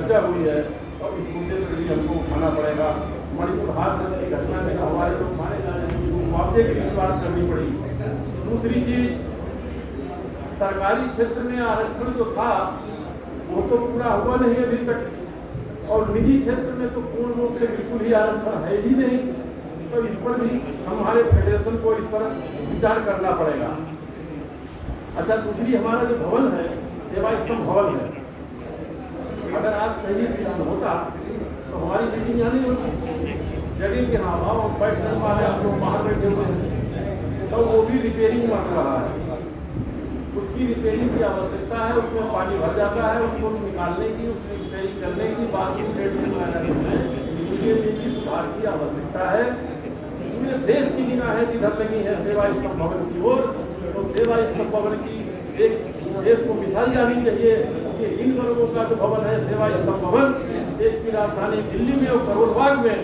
हत्या हुई है और इस मुद्दे पर भी हमको उठाना पड़ेगा। मणिपुर हाथ की घटना में हमारे लोग मारे जा रहे हैं, मुआवजे की भी बात करनी पड़ी। दूसरी चीज, सरकारी क्षेत्र में आरक्षण जो था वो तो पूरा हुआ नहीं अभी तक, और निजी क्षेत्र में तो पूर्ण रूप से बिल्कुल ही आरक्षण है ही नहीं। तो इस पर भी हमारे फेडरेशन को इस पर विचार करना पड़ेगा। अच्छा, दूसरी हमारा जो भवन है, सेवा स्तंभ भवन है, अगर आज सही होता तो हमारी मीटिंग यहाँ नहीं होती। जगह के अभाव हम बैठ नहीं पा रहे, हम लोग बाहर बैठे हुए हैं, तो वो भी रिपेयरिंग मांग रहा है। उसकी रिपेयरिंग की आवश्यकता है, उसमें पानी भर जाता है, उसको निकालने की, उसकी रिपेयरिंग करने की, बाथरूम सुधार की आवश्यकता है। पूरे देश की निगाहें जिधर लगी है सेवा स्तंभ भवन की ओर, तो सेवा स्तंभ भवन की एक देश को मिसाल जानी चाहिए कि इन वर्गों का जो भवन है सेवा स्तंभ भवन, देश की राजधानी दिल्ली में और करोड़ बाग में,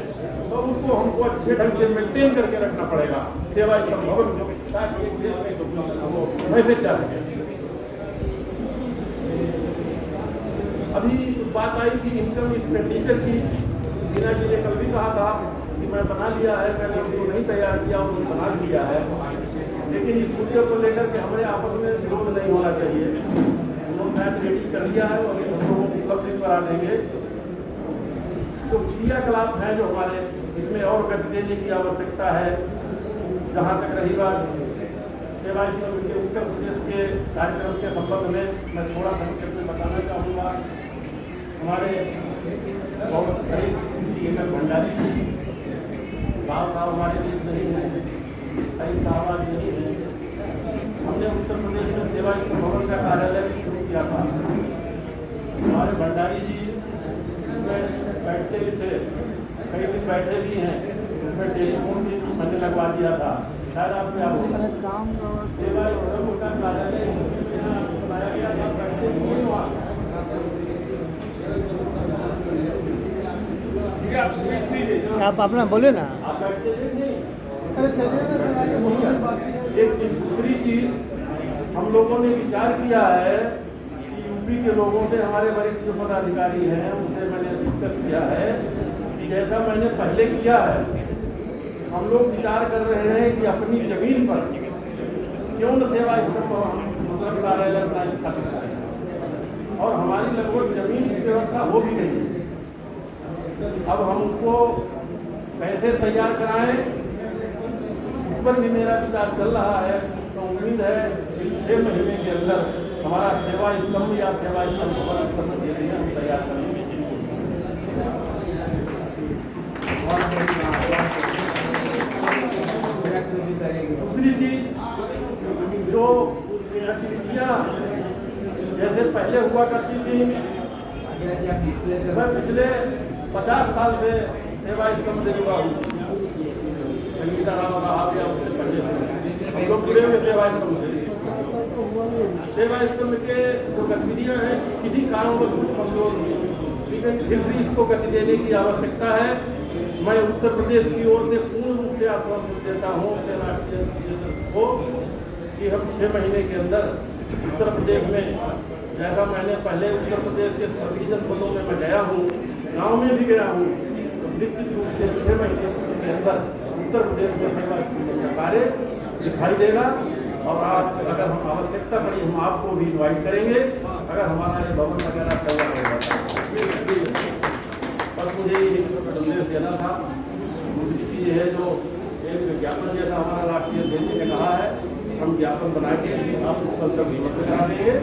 तो उसको हमको अच्छे ढंग से मेंटेन करके रखना पड़ेगा सेवा स्तंभ भवन को, ताकि एक देश में वैसे जा सके। अभी बात आई थी इनकम एक्सपेंडिचर की। मीना जी ने कल भी कहा था कि मैं बना लिया है, मैंने उसको नहीं तैयार किया, उन्होंने बना लिया है, लेकिन इस मुद्दे को लेकर के हमारे आपस में विरोध नहीं होना चाहिए। उन्होंने मैथ रेडी कर लिया है और हम लोगों को उपलब्धि करा देंगे। तो क्रियाकलाप हैं जो हमारे, इसमें और गति देने की आवश्यकता है। जहाँ तक रही बात सेवा स्तंभ के उत्तर प्रदेश के कार्यक्रम के संबंध में, मैं थोड़ा संक्षेप में बताना चाहूँगा। हमारे बहुत करीब भंडारी जी साहब हमारे बीच नहीं है, कई साहब नहीं है। हमने उत्तर प्रदेश में सेवा स्तंभ भवन का कार्यालय भी शुरू किया था। हमारे भंडारी जी उसमें बैठते भी थे, कई दिन बैठे भी हैं, उसमें टेलीफोन भी मैंने लगवा दिया था। शायद आप क्या बोल सेवा स्तंभ का कार्यालय बनाया गया था, बैठते भी वहाँ। आप अपना बोले ना। आप बैठते थे नहीं? एक चीज, दूसरी चीज, हम लोगों ने विचार किया है कि यूपी के लोगों से, हमारे वरिष्ठ जो पदाधिकारी हैं उनसे मैंने डिस्कस किया है कि जैसा मैंने पहले किया है, हम लोग विचार कर रहे हैं कि अपनी जमीन पर क्यों न सेवा स्तंभ कार्यालय स्थापित करें, और हमारी लगभग जमीन की व्यवस्था हो भी गई। अब हम उसको कैसे तैयार कराएं, इस पर भी मेरा विचार चल रहा है। तो उम्मीद है कि 6 महीने के अंदर हमारा सेवा स्तंभ या सेवा स्तंभ भवन स्तंभ के लिए हम तैयार करेंगे। दूसरी चीज, जो गतिविधियाँ जैसे पहले हुआ करती थी, मैं पिछले 50 साल से सेवा स्तंभ से जुड़ा हूँ। सीताराम साहब या उससे पहले हम लोग जुड़े हुए सेवा स्तंभ से। सेवा स्तंभ के जो गतिविधियाँ हैं किसी कारणवश कुछ कमजोर हुई, लेकिन फिर भी इसको गति देने की आवश्यकता है। मैं उत्तर प्रदेश की ओर से पूर्ण रूप से आश्वासन देता हूँ को कि हम 6 महीने के अंदर उत्तर प्रदेश में, जैसा मैंने पहले उत्तर प्रदेश के सभी जनपदों में मैं गया हूँ, गांव में भी गया हूँ, तो निश्चित रूप से 6 महीने के अंदर उत्तर प्रदेश में सेवा स्तंभ का कार्य दिखाई देगा। और आप अगर हम आवश्यकता पड़ी हम आपको भी इन्वाइट करेंगे, अगर हमारा ये भवन वगैरह तैयार हो जाता है। पर मुझे एक संदेश देना था। दूसरी चीज़ है जो एक विज्ञापन जैसा हमारा राष्ट्रीय अध्यक्ष ने कहा है, हम ज्ञापन बना के आप उस पर करा देंगे।